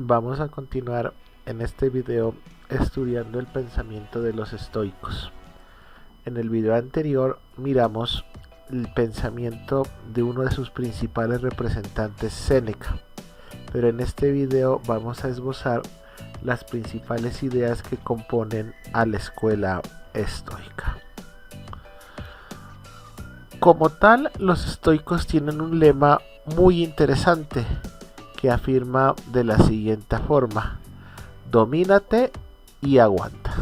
Vamos a continuar en este video estudiando el pensamiento de los estoicos. En el video anterior miramos el pensamiento de uno de sus principales representantes, Séneca, pero en este video vamos a esbozar las principales ideas que componen a la escuela estoica. Como tal, los estoicos tienen un lema muy interesante que afirma de la siguiente forma: domínate y aguanta.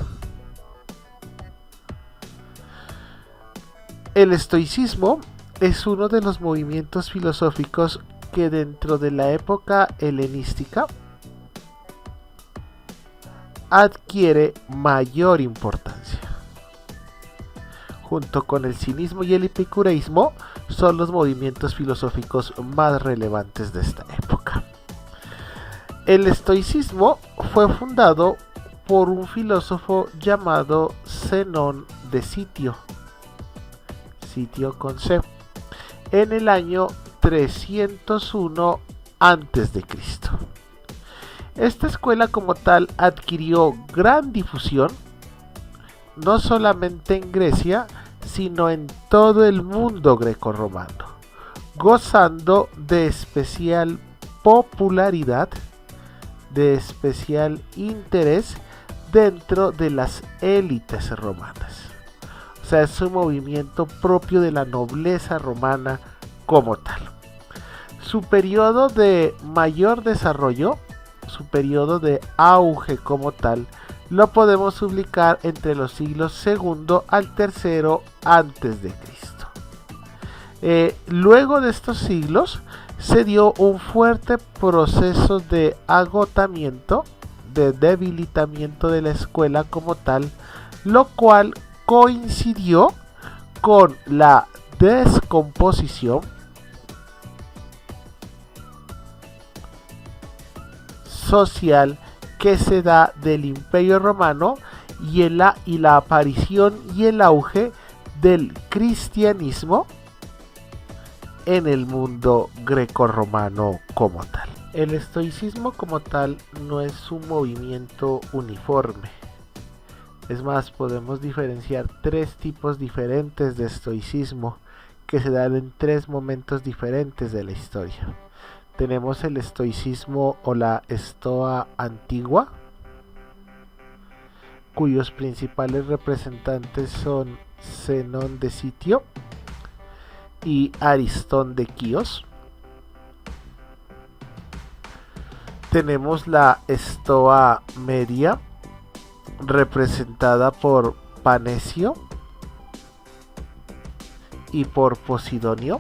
El estoicismo es uno de los movimientos filosóficos que dentro de la época helenística adquiere mayor importancia. Junto con el cinismo y el epicureísmo son los movimientos filosóficos más relevantes de esta época. El estoicismo fue fundado por un filósofo llamado Zenón de Citio, Citio con C, en el año 301 a.C. Esta escuela como tal adquirió gran difusión no solamente en Grecia, sino en todo el mundo grecorromano, gozando de especial popularidad, de especial interés dentro de las élites romanas. O sea, es un movimiento propio de la nobleza romana como tal. Su periodo de mayor desarrollo, su periodo de auge como tal, lo podemos ubicar entre los siglos II al III antes de Cristo. Luego de estos siglos se dio un fuerte proceso de agotamiento, de debilitamiento de la escuela como tal, lo cual coincidió con la descomposición social que se da del Imperio Romano y la aparición y el auge del cristianismo en el mundo grecorromano como tal. El estoicismo como tal no es un movimiento uniforme. Es más, podemos diferenciar tres tipos diferentes de estoicismo que se dan en tres momentos diferentes de la historia. Tenemos el estoicismo o la estoa antigua, cuyos principales representantes son Zenón de Citio y Aristón de Quíos. Tenemos la estoa media, representada por Panecio y por Posidonio.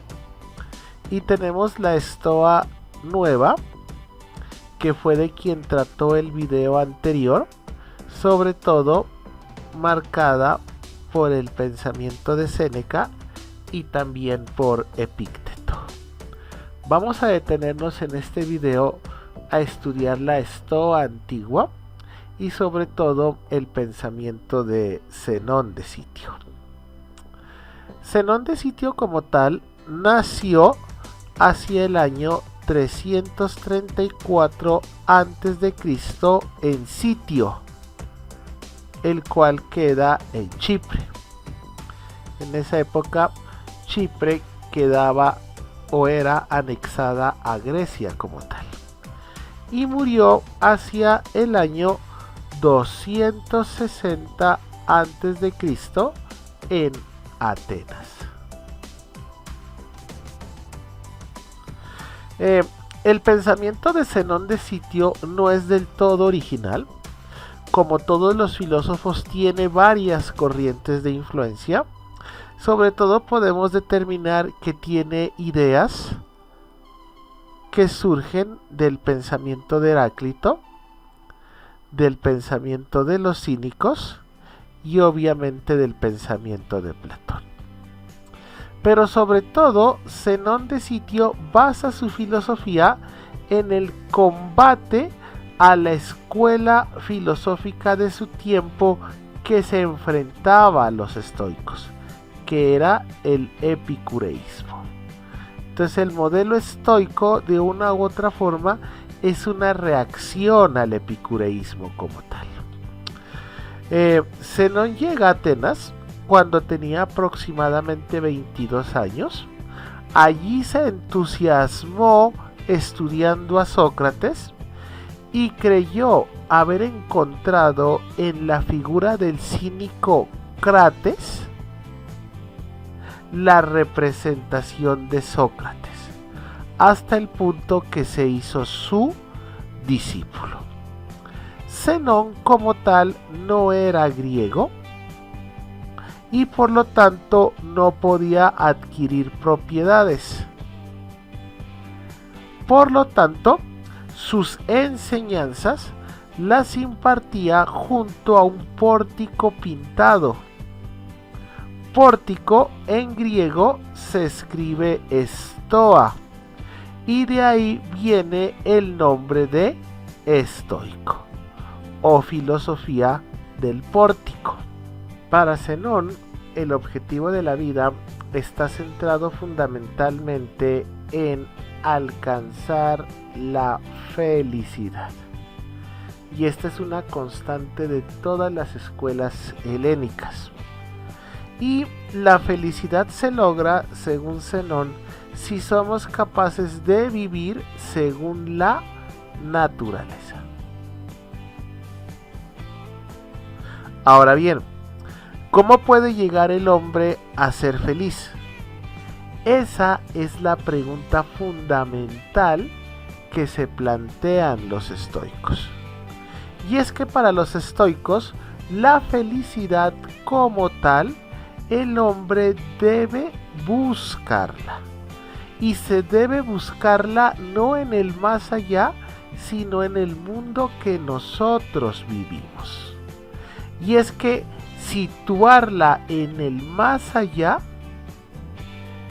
Y tenemos la estoa nueva, que fue de quien trató el video anterior, sobre todo marcada por el pensamiento de Séneca y también por Epicteto. Vamos a detenernos en este video a estudiar la estoa antigua y sobre todo el pensamiento de Zenón de Citio. Zenón de Citio como tal nació hacia el año 334 a.C. en Citio, el cual queda en Chipre. En esa época Chipre quedaba o era anexada a Grecia como tal, y murió hacia el año 260 a.C. en Atenas. El pensamiento de Zenón de Citio no es del todo original. Como todos los filósofos, tiene varias corrientes de influencia. Sobre todo podemos determinar que tiene ideas que surgen del pensamiento de Heráclito, del pensamiento de los cínicos y obviamente del pensamiento de Platón. Pero sobre todo, Zenón de Citio basa su filosofía en el combate a la escuela filosófica de su tiempo que se enfrentaba a los estoicos, que era el epicureísmo. Entonces el modelo estoico de una u otra forma es una reacción al epicureísmo como tal. Zenón llega a Atenas cuando tenía aproximadamente 22 años. Allí se entusiasmó estudiando a Sócrates y creyó haber encontrado en la figura del cínico Crates la representación de Sócrates, hasta el punto que se hizo su discípulo. Zenón como tal no era griego y por lo tanto no podía adquirir propiedades. Por lo tanto, sus enseñanzas las impartía junto a un pórtico pintado. Pórtico en griego se escribe estoa y de ahí viene el nombre de estoico o filosofía del pórtico. Para Zenón, el objetivo de la vida está centrado fundamentalmente en alcanzar la felicidad. Y esta es una constante de todas las escuelas helénicas. Y la felicidad se logra, según Zenón, si somos capaces de vivir según la naturaleza. Ahora bien, ¿cómo puede llegar el hombre a ser feliz? Esa es la pregunta fundamental que se plantean los estoicos. Y es que para los estoicos, la felicidad como tal, el hombre debe buscarla. Y se debe buscarla no en el más allá, sino en el mundo que nosotros vivimos. Y es que situarla en el más allá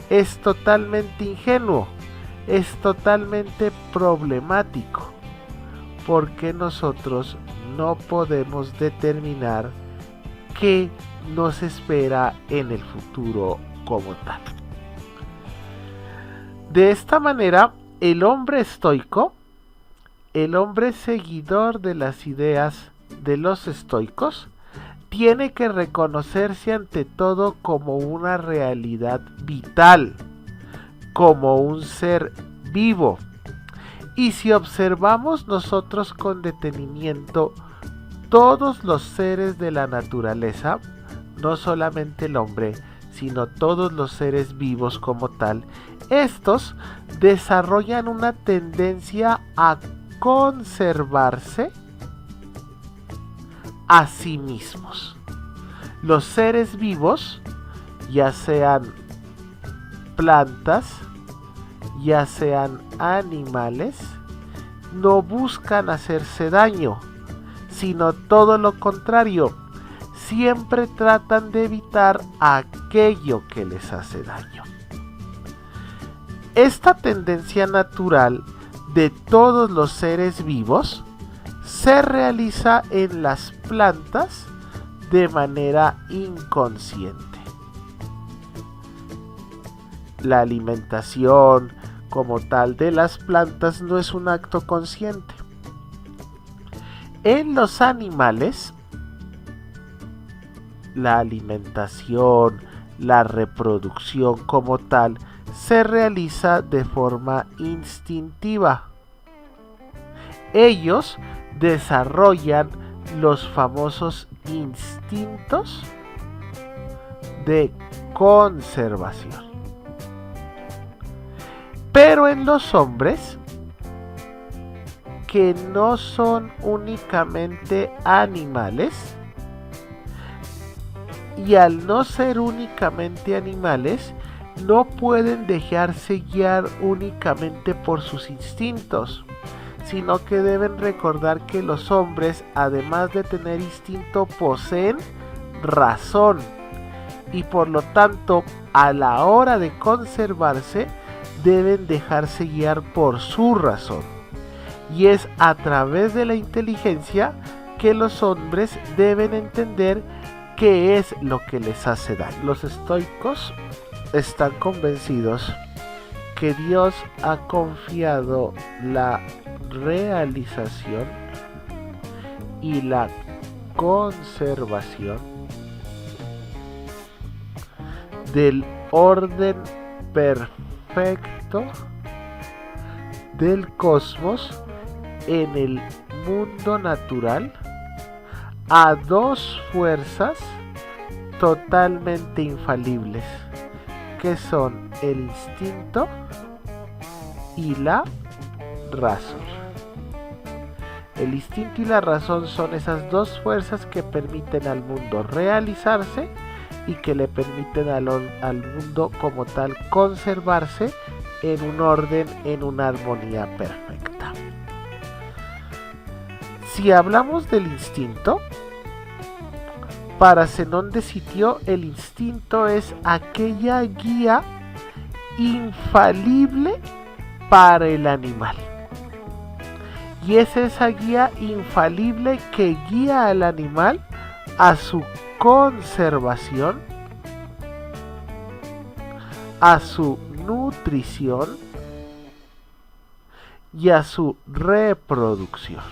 es totalmente ingenuo, es totalmente problemático, porque nosotros no podemos determinar qué nos espera en el futuro como tal. De esta manera, el hombre estoico, el hombre seguidor de las ideas de los estoicos, tiene que reconocerse ante todo como una realidad vital, como un ser vivo. Y si observamos nosotros con detenimiento todos los seres de la naturaleza, no solamente el hombre, sino todos los seres vivos como tal, estos desarrollan una tendencia a conservarse a sí mismos. Los seres vivos, ya sean plantas, ya sean animales, no buscan hacerse daño, sino todo lo contrario, siempre tratan de evitar aquello que les hace daño. Esta tendencia natural de todos los seres vivos se realiza en las plantas de manera inconsciente. La alimentación como tal de las plantas no es un acto consciente. En los animales, la alimentación, la reproducción como tal, se realiza de forma instintiva. Ellos desarrollan los famosos instintos de conservación. Pero en los hombres, que no son únicamente animales, y al no ser únicamente animales, no pueden dejarse guiar únicamente por sus instintos, sino que deben recordar que los hombres, además de tener instinto, poseen razón, y por lo tanto, a la hora de conservarse, deben dejarse guiar por su razón. Y es a través de la inteligencia que los hombres deben entender qué es lo que les hace daño. Los estoicos están convencidos que Dios ha confiado la realización y la conservación del orden perfecto del cosmos en el mundo natural a dos fuerzas totalmente infalibles, que son el instinto y la razón. El instinto y la razón son esas dos fuerzas que permiten al mundo realizarse y que le permiten al mundo como tal conservarse en un orden, en una armonía perfecta. Si hablamos del instinto, para Zenón de Sitio, el instinto es aquella guía infalible para el animal. Y es esa guía infalible que guía al animal a su conservación, a su nutrición y a su reproducción.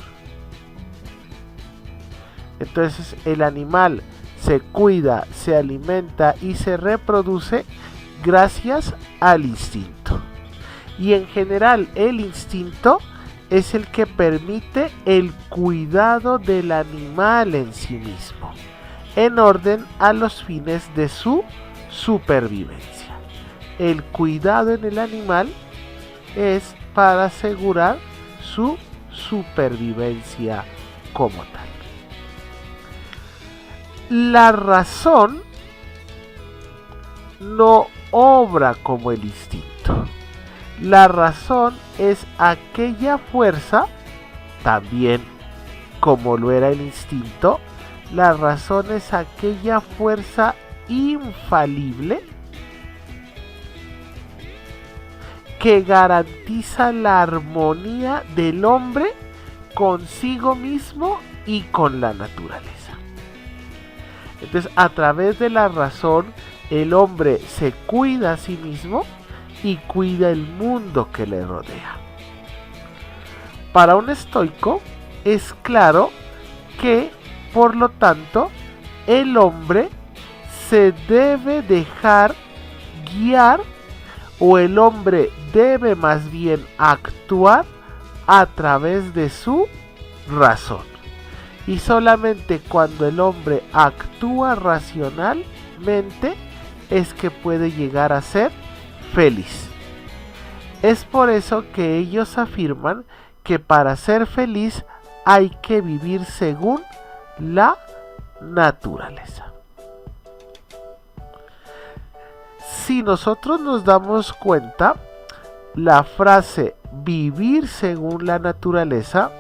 Entonces el animal se cuida, se alimenta y se reproduce gracias al instinto. Y en general el instinto es el que permite el cuidado del animal en sí mismo, en orden a los fines de su supervivencia. El cuidado en el animal es para asegurar su supervivencia como tal. La razón no obra como el instinto. La razón es aquella fuerza, también como lo era el instinto, la razón es aquella fuerza infalible que garantiza la armonía del hombre consigo mismo y con la naturaleza. Entonces, a través de la razón, el hombre se cuida a sí mismo y cuida el mundo que le rodea. Para un estoico, es claro que, por lo tanto, el hombre se debe dejar guiar, o el hombre debe más bien actuar a través de su razón. Y solamente cuando el hombre actúa racionalmente es que puede llegar a ser feliz. Es por eso que ellos afirman que para ser feliz hay que vivir según la naturaleza. Si nosotros nos damos cuenta, la frase vivir según la naturaleza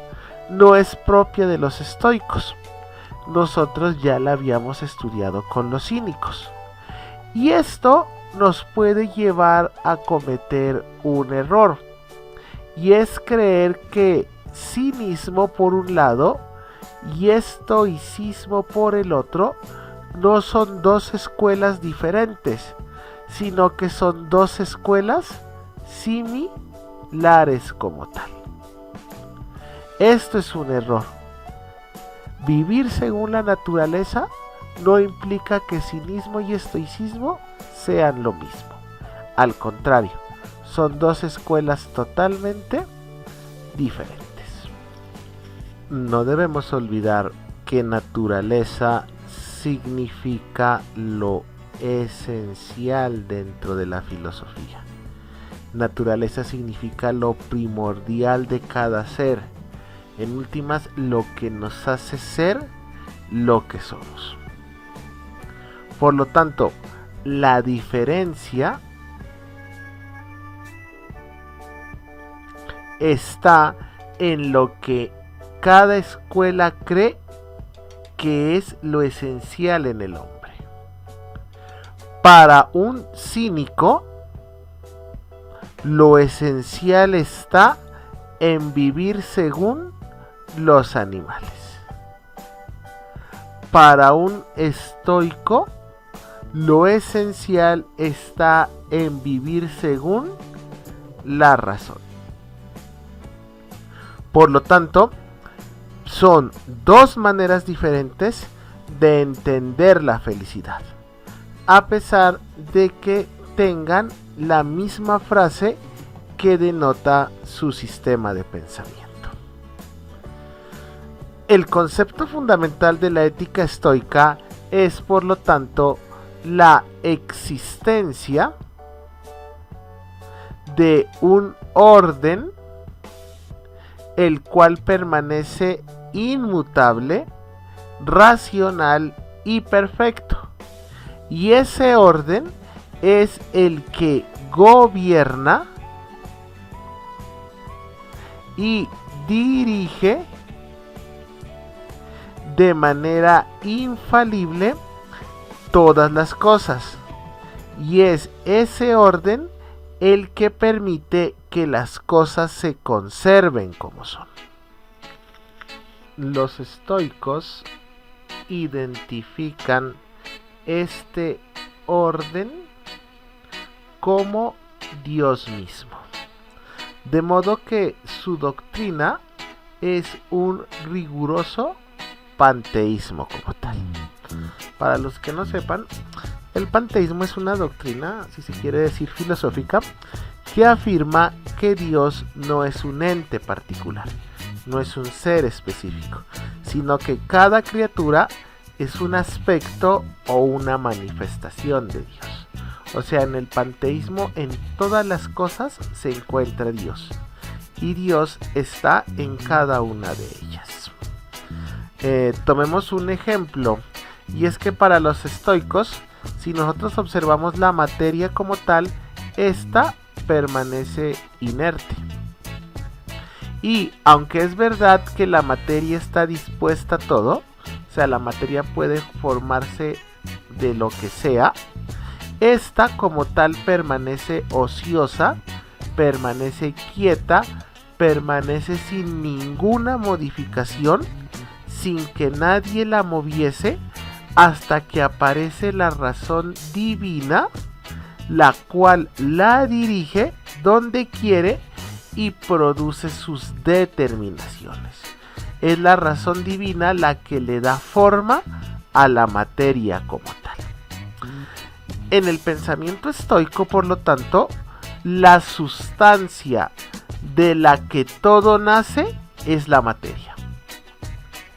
no es propia de los estoicos. Nosotros ya la habíamos estudiado con los cínicos. Y esto nos puede llevar a cometer un error. Y es creer que cinismo por un lado y estoicismo por el otro no son dos escuelas diferentes, sino que son dos escuelas similares como tal. Esto es un error. Vivir según la naturaleza no implica que cinismo y estoicismo sean lo mismo. Al contrario, son dos escuelas totalmente diferentes. No debemos olvidar que naturaleza significa lo esencial dentro de la filosofía. Naturaleza significa lo primordial de cada ser. En últimas, lo que nos hace ser lo que somos. Por lo tanto, la diferencia está en lo que cada escuela cree que es lo esencial en el hombre. Para un cínico, lo esencial está en vivir según los animales. Para un estoico, lo esencial está en vivir según la razón. Por lo tanto, son dos maneras diferentes de entender la felicidad, a pesar de que tengan la misma frase que denota su sistema de pensamiento. El concepto fundamental de la ética estoica es, por lo tanto, la existencia de un orden el cual permanece inmutable, racional y perfecto. Y ese orden es el que gobierna y dirige de manera infalible todas las cosas. Y es ese orden el que permite que las cosas se conserven como son. Los estoicos identifican este orden como Dios mismo, de modo que su doctrina es un riguroso panteísmo como tal. Para los que no sepan, el panteísmo es una doctrina, si se quiere decir filosófica, que afirma que Dios no es un ente particular, no es un ser específico, sino que cada criatura es un aspecto o una manifestación de Dios. O sea, en el panteísmo, en todas las cosas se encuentra Dios, y Dios está en cada una de ellas. Tomemos un ejemplo, y es que para los estoicos, si nosotros observamos la materia como tal, esta permanece inerte. Y aunque es verdad que la materia está dispuesta a todo, o sea, la materia puede formarse de lo que sea, esta como tal permanece ociosa, permanece quieta, permanece sin ninguna modificación, sin que nadie la moviese, hasta que aparece la razón divina, la cual la dirige donde quiere y produce sus determinaciones. Es la razón divina la que le da forma a la materia como tal. En el pensamiento estoico, por lo tanto, la sustancia de la que todo nace es la materia.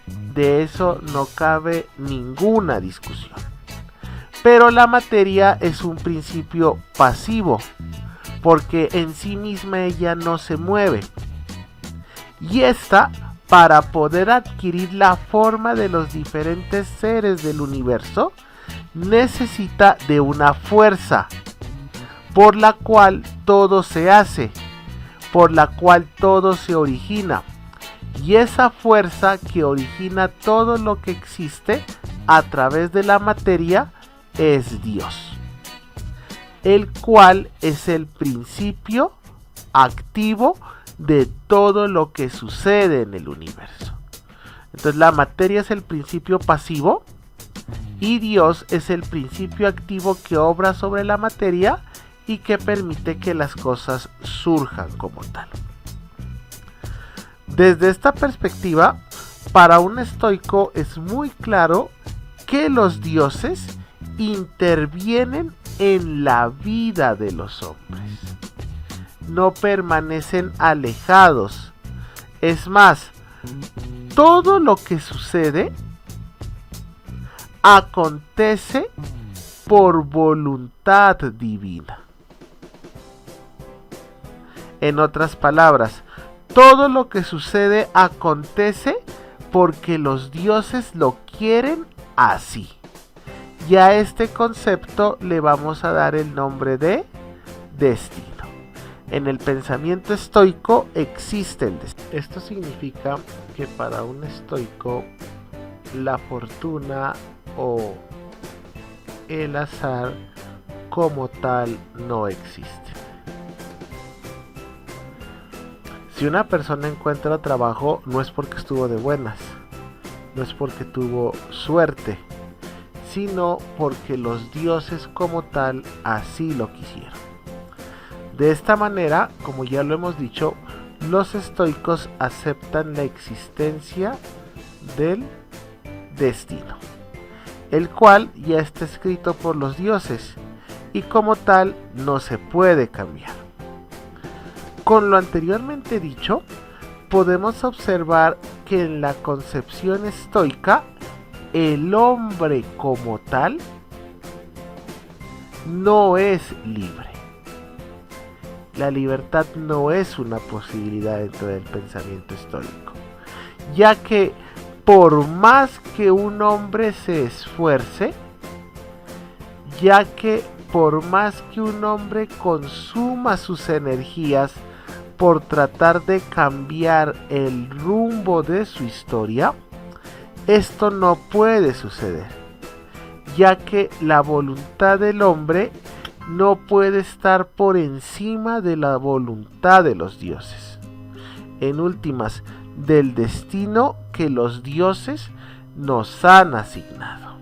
De eso no cabe ninguna discusión. Pero la materia es un principio pasivo, porque en sí misma ella no se mueve. Y esta, para poder adquirir la forma de los diferentes seres del universo, necesita de una fuerza, por la cual todo se hace, por la cual todo se origina. Y esa fuerza que origina todo lo que existe a través de la materia es Dios, el cual es el principio activo de todo lo que sucede en el universo. Entonces la materia es el principio pasivo y Dios es el principio activo que obra sobre la materia y que permite que las cosas surjan como tal. Desde esta perspectiva, para un estoico es muy claro que los dioses intervienen en la vida de los hombres. No permanecen alejados. Es más, todo lo que sucede acontece por voluntad divina. En otras palabras, todo lo que sucede acontece porque los dioses lo quieren así. Y a este concepto le vamos a dar el nombre de destino. En el pensamiento estoico existe el destino. Esto significa que para un estoico la fortuna o el azar como tal no existe. Si una persona encuentra trabajo, no es porque estuvo de buenas, no es porque tuvo suerte, sino porque los dioses como tal así lo quisieron. De esta manera, como ya lo hemos dicho, los estoicos aceptan la existencia del destino, el cual ya está escrito por los dioses y como tal no se puede cambiar. Con lo anteriormente dicho, podemos observar que en la concepción estoica, el hombre como tal no es libre. La libertad no es una posibilidad dentro del pensamiento estoico, ya que por más que un hombre se esfuerce, ya que por más que un hombre consuma sus energías por tratar de cambiar el rumbo de su historia, esto no puede suceder, ya que la voluntad del hombre no puede estar por encima de la voluntad de los dioses. En últimas, del destino que los dioses nos han asignado.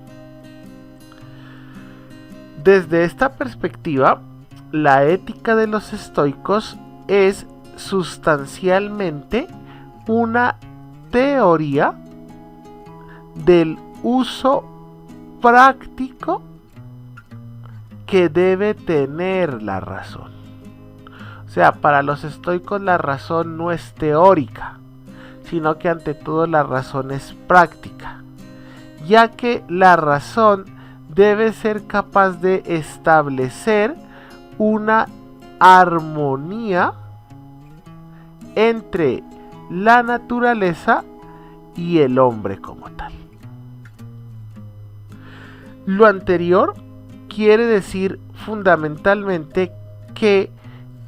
Desde esta perspectiva, la ética de los estoicos es sustancialmente una teoría del uso práctico que debe tener la razón. O sea, para los estoicos la razón no es teórica, sino que ante todo la razón es práctica, ya que la razón debe ser capaz de establecer una armonía entre la naturaleza y el hombre como tal. Lo anterior quiere decir fundamentalmente que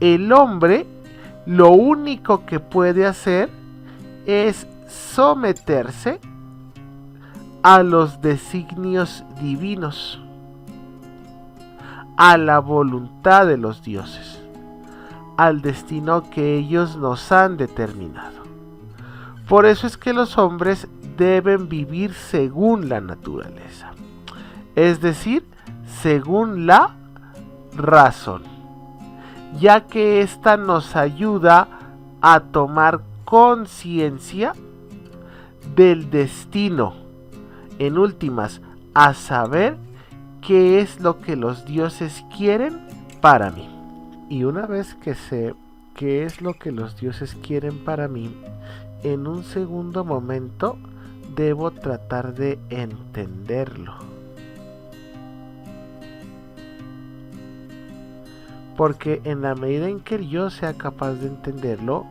el hombre lo único que puede hacer es someterse a los designios divinos, a la voluntad de los dioses, al destino que ellos nos han determinado. Por eso es que los hombres deben vivir según la naturaleza, es decir, según la razón, ya que ésta nos ayuda a tomar conciencia del destino, en últimas, a saber qué es lo que los dioses quieren para mí. Y una vez que sé qué es lo que los dioses quieren para mí, en un segundo momento debo tratar de entenderlo. Porque en la medida en que yo sea capaz de entenderlo,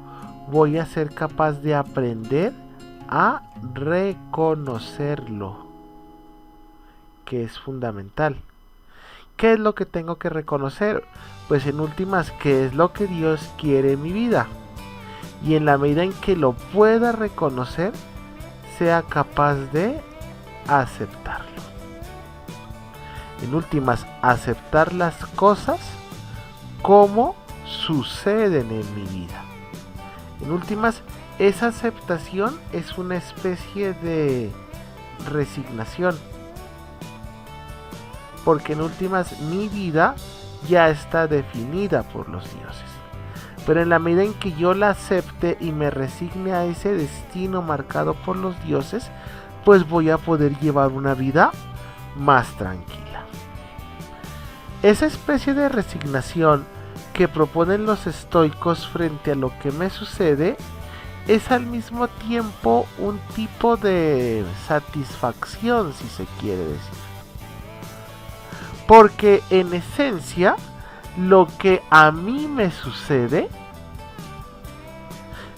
voy a ser capaz de aprender a reconocerlo, que es fundamental. ¿Qué es lo que tengo que reconocer? Pues en últimas, ¿qué es lo que Dios quiere en mi vida? Y en la medida en que lo pueda reconocer, sea capaz de aceptarlo. En últimas, aceptar las cosas como suceden en mi vida. En últimas, esa aceptación es una especie de resignación, porque en últimas mi vida ya está definida por los dioses. Pero en la medida en que yo la acepte y me resigne a ese destino marcado por los dioses, pues voy a poder llevar una vida más tranquila. Esa especie de resignación que proponen los estoicos frente a lo que me sucede es al mismo tiempo un tipo de satisfacción, si se quiere decir. Porque en esencia, lo que a mí me sucede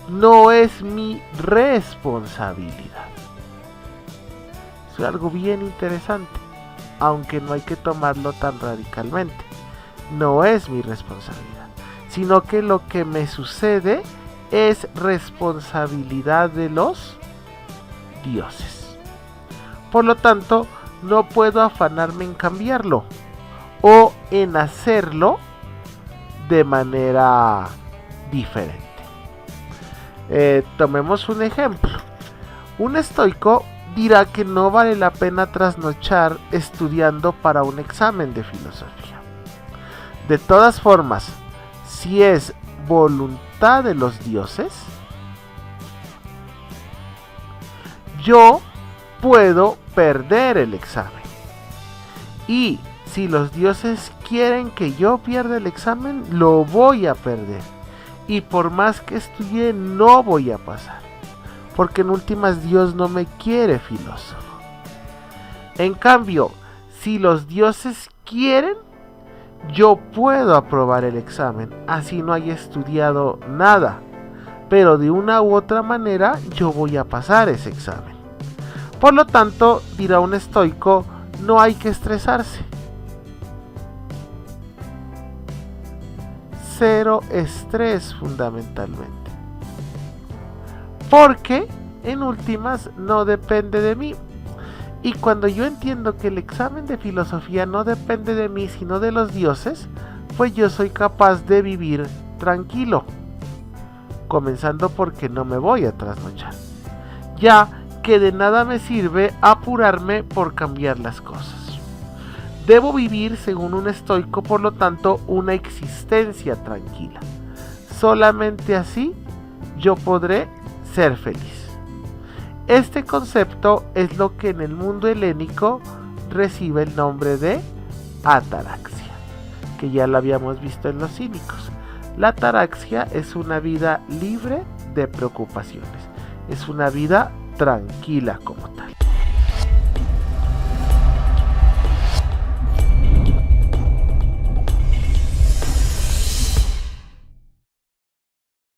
no es mi responsabilidad. Es algo bien interesante, aunque no hay que tomarlo tan radicalmente. No es mi responsabilidad, sino que lo que me sucede es responsabilidad de los dioses. Por lo tanto, no puedo afanarme en cambiarlo o en hacerlo de manera diferente. Tomemos un ejemplo. Un estoico dirá que no vale la pena trasnochar estudiando para un examen de filosofía. De todas formas, si es voluntad voluntad de los dioses, yo puedo perder el examen. Y si los dioses quieren que yo pierda el examen, lo voy a perder. Y por más que estudie, no voy a pasar. Porque en últimas Dios no me quiere filósofo. En cambio, si los dioses quieren, yo puedo aprobar el examen, así no haya estudiado nada. Pero de una u otra manera, yo voy a pasar ese examen. Por lo tanto, dirá un estoico, no hay que estresarse. Cero estrés fundamentalmente. Porque en últimas no depende de mí. Y cuando yo entiendo que el examen de filosofía no depende de mí sino de los dioses, pues yo soy capaz de vivir tranquilo. Comenzando porque no me voy a trasnochar. Ya que de nada me sirve apurarme por cambiar las cosas. Debo vivir, según un estoico, por lo tanto, una existencia tranquila. Solamente así yo podré ser feliz. Este concepto es lo que en el mundo helénico recibe el nombre de ataraxia, que ya lo habíamos visto en los cínicos. La ataraxia es una vida libre de preocupaciones, es una vida tranquila como tal.